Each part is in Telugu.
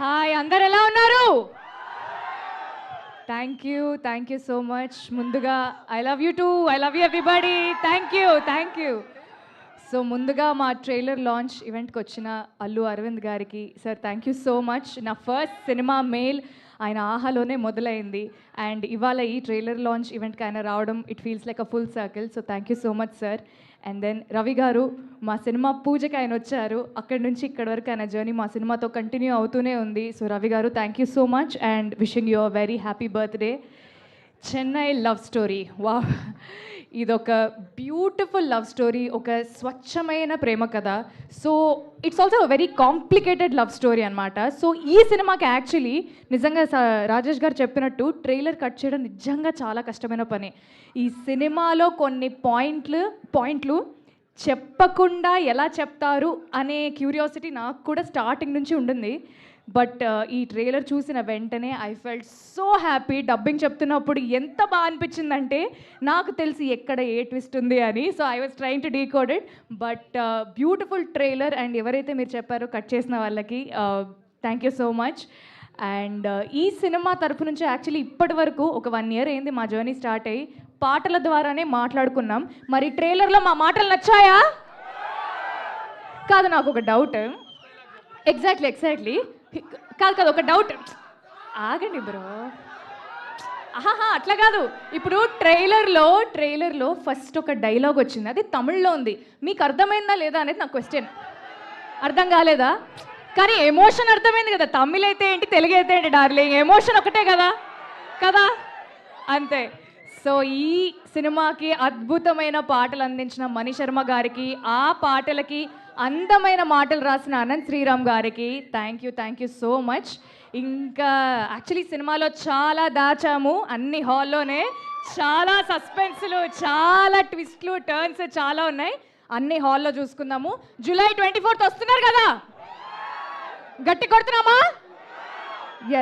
హాయ్ అందరు ఎలా ఉన్నారు? Thank you so much. ముందుగా I love you too, I love you everybody. Thank you. So ముందుగా మా ట్రైలర్ లాంచ్ ఈవెంట్కి వచ్చిన అల్లు అరవింద్ గారికి sir thank you so much. నా ఫస్ట్ సినిమా మెయిల్ ఆయన ఆహాలోనే మొదలైంది అండ్ ఇవాళ ఈ ట్రైలర్ లాంచ్ ఈవెంట్కి ఆయన రావడం it feels like a full circle. So thank you so much sir. And then Ravi garu మా సినిమా పూజకి ఆయన వచ్చారు. అక్కడి నుంచి ఇక్కడి వరకు ఆయన జర్నీ మా సినిమాతో కంటిన్యూ అవుతూనే ఉంది. సో రవి గారు thank you so much and wishing you a very happy birthday. Chennai love story, వా, ఇదొక బ్యూటిఫుల్ లవ్ స్టోరీ, ఒక స్వచ్ఛమైన ప్రేమ కథ. So it's also very complicated love story అనమాట. సో ఈ సినిమాకి యాక్చువల్లీ నిజంగా రాజేష్ గారు చెప్పినట్టు ట్రైలర్ కట్ చేయడం నిజంగా చాలా కష్టమైన పని. ఈ సినిమాలో కొన్ని పాయింట్లు చెప్పకుండా ఎలా చెప్తారు అనే క్యూరియాసిటీ నాకు కూడా స్టార్టింగ్ నుంచి ఉండింది. బట్ ఈ ట్రైలర్ చూసిన వెంటనే I felt so happy. Dubbing చెప్తున్నప్పుడు ఎంత బాగా అనిపించిందంటే నాకు తెలిసి ఎక్కడ ఏ ట్విస్ట్ ఉంది అని. So I was trying to decode it. But beautiful trailer and ఎవరైతే మీరు చెప్పారో కట్ చేసిన వాళ్ళకి thank you so much. And ఈ సినిమా తరపు నుంచి యాక్చువల్లీ ఇప్పటి వరకు ఒక 1 year అయింది మా జర్నీ స్టార్ట్ అయ్యి. పాటల ద్వారానే మాట్లాడుకున్నాం. మరి ట్రైలర్లో మా మాటలు నచ్చాయా? కాదు, నాకు ఒక డౌట్. ఎగ్జాక్ట్లీ కాదు ఒక డౌట్. ఆగండి బ్రో. ఆహా అట్లా కాదు. ఇప్పుడు ట్రైలర్లో ఫస్ట్ ఒక డైలాగ్ వచ్చింది, అది తమిళ్లో ఉంది. మీకు అర్థమైందా లేదా అనేది నా క్వశ్చన్. అర్థం కాలేదా? కానీ ఎమోషన్ అర్థమైంది కదా. తమిళ్ అయితే ఏంటి, తెలుగు అయితే ఏంటి డార్లింగ్, ఎమోషన్ ఒకటే కదా అంతే. సో ఈ సినిమాకి అద్భుతమైన పాటలు అందించిన మణి శర్మ గారికి, ఆ పాటలకి అందమైన మాటలు రాసిన అనంత్ శ్రీరామ్ గారికి థ్యాంక్ యూ సో మచ్. ఇంకా యాక్చువల్లీ సినిమాలో చాలా దాచాము అన్ని హాల్లోనే. చాలా సస్పెన్స్లు, చాలా ట్విస్ట్లు, టర్న్స్ చాలా ఉన్నాయి. అన్ని హాల్లో చూసుకుందాము. జూలై 24th వస్తున్నారు కదా, గట్టి కొడుతున్నామా?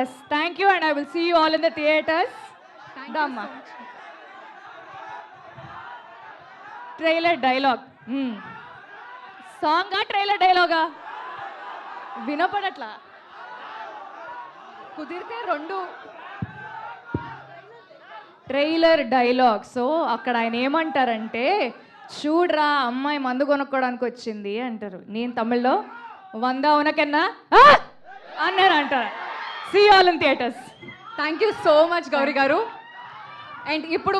Yes, thank you and I will see you all in the theatres. దమ్మా ట్రైలర్ డైలాగ్ సాంగా ట్రైలర్ డైలాగా వినపడట్లా. కుదిరితే 2 ట్రైలర్ డైలాగ్. సో అక్కడ ఆయన ఏమంటారంటే, చూడరా అమ్మాయి మందు కొనుక్కోవడానికి వచ్చింది అంటారు. నేను తమిళ్లో 100 ఉనకన్నా అన్నారు అంటారు. See all in theatres. Thank you so much Gauri garu. And ఇప్పుడు